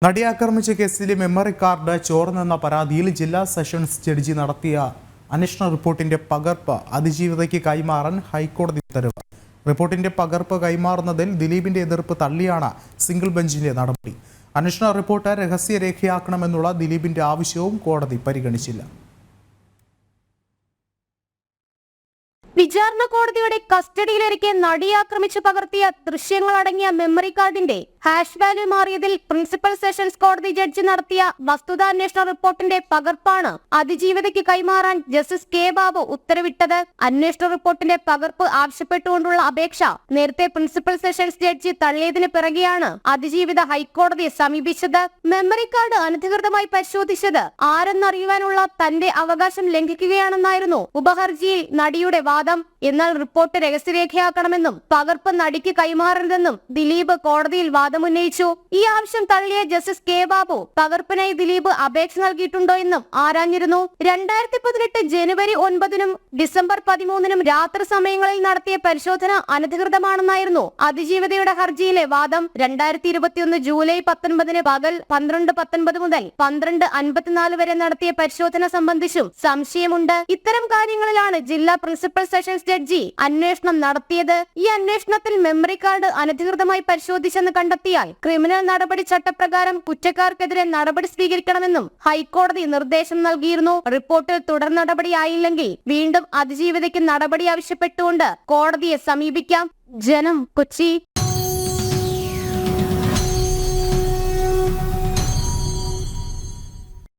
നടിയെ ആക്രമിച്ച കേസിലെ മെമ്മറി കാർഡ് ചോർന്നെന്ന പരാതിയിൽ ജില്ലാ സെഷൻസ് ജഡ്ജി നടത്തിയ അന്വേഷണ റിപ്പോർട്ടിന്റെ പകർപ്പ് അതിജീവിതയ്ക്ക് കൈമാറാൻ ഹൈക്കോടതി ഉത്തരവ്. റിപ്പോർട്ടിന്റെ പകർപ്പ് കൈമാറുന്നതിൽ ദിലീപിന്റെ എതിർപ്പ് തള്ളിയാണ് സിംഗിൾ ബെഞ്ചിന്റെ നടപടി. അന്വേഷണ റിപ്പോർട്ട് രഹസ്യരേഖയാക്കണമെന്നുള്ള ദിലീപിന്റെ ആവശ്യവും കോടതി പരിഗണിച്ചില്ല. വിചാരണ കോടതിയുടെ കസ്റ്റഡിയിലിരിക്കെ നടിയെ ആക്രമിച്ചു പകർത്തിയ ദൃശ്യങ്ങളടങ്ങിയ മെമ്മറി കാർഡിന്റെ ഹാഷ് വാല്യൂ മാറിയതിൽ പ്രിൻസിപ്പൽ സെഷൻസ് കോടതി ജഡ്ജി നടത്തിയ വസ്തുതാന്വേഷണ റിപ്പോർട്ടിന്റെ പകർപ്പാണ് അതിജീവിതയ്ക്ക് കൈമാറാൻ ജസ്റ്റിസ് കെ ബാബു ഉത്തരവിട്ടത്. അന്വേഷണ റിപ്പോർട്ടിന്റെ പകർപ്പ് ആവശ്യപ്പെട്ടുകൊണ്ടുള്ള അപേക്ഷ നേരത്തെ പ്രിൻസിപ്പൽ സെഷൻസ് ജഡ്ജി തള്ളിയതിന് പിറകെയാണ് അതിജീവിത ഹൈക്കോടതിയെ സമീപിച്ചത്. മെമ്മറി കാർഡ് അനധികൃതമായി പരിശോധിച്ചത് ആരെന്നറിയുവാനുള്ള തന്റെ അവകാശം ലംഘിക്കുകയാണെന്നായിരുന്നു ഉപഹർജിയിൽ നടിയുടെ വാദം. എന്നാൽ റിപ്പോർട്ട് രഹസ്യരേഖയാക്കണമെന്നും പകർപ്പ് നടിക്ക് കൈമാറരുതെന്നും ദിലീപ് കോടതിയിൽ വാദമുന്നയിച്ചു. ഈ ആവശ്യം തള്ളിയ ജസ്റ്റിസ് കെ ബാബു പകർപ്പിനായി ദിലീപ് അപേക്ഷ നൽകിയിട്ടുണ്ടോ എന്നും ആരാഞ്ഞിരുന്നു. 2018 ജനുവരി 9 ഡിസംബർ 13 രാത്രി സമയങ്ങളിൽ നടത്തിയ പരിശോധന അനധികൃതമാണെന്നായിരുന്നു അതിജീവിതയുടെ ഹർജിയിലെ വാദം. 2021 ജൂലൈ 19 പകൽ 12:19 മുതൽ 12:54 വരെ നടത്തിയ പരിശോധന സംബന്ധിച്ചും സംശയമുണ്ട്. ഇത്തരം കാര്യങ്ങളിലാണ് ജില്ലാ പ്രിൻസിപ്പൽ സെഷൻസ് ജഡ്ജി അന്വേഷണം നടത്തിയത്. ഈ അന്വേഷണത്തിൽ മെമ്മറി കാർഡ് അനധികൃതമായി പരിശോധിച്ചെന്ന് കണ്ടെത്തിയാൽ ക്രിമിനൽ നടപടി ചട്ടപ്രകാരം കുറ്റക്കാർക്കെതിരെ നടപടി സ്വീകരിക്കണമെന്നും ഹൈക്കോടതി നിർദ്ദേശം നൽകിയിരുന്നു. റിപ്പോർട്ടിൽ തുടർ നടപടിയായില്ലെങ്കിൽ വീണ്ടും അതിജീവിതയ്ക്ക് നടപടി ആവശ്യപ്പെട്ടുകൊണ്ട് കോടതിയെ സമീപിക്കാം. ജനം, കൊച്ചി.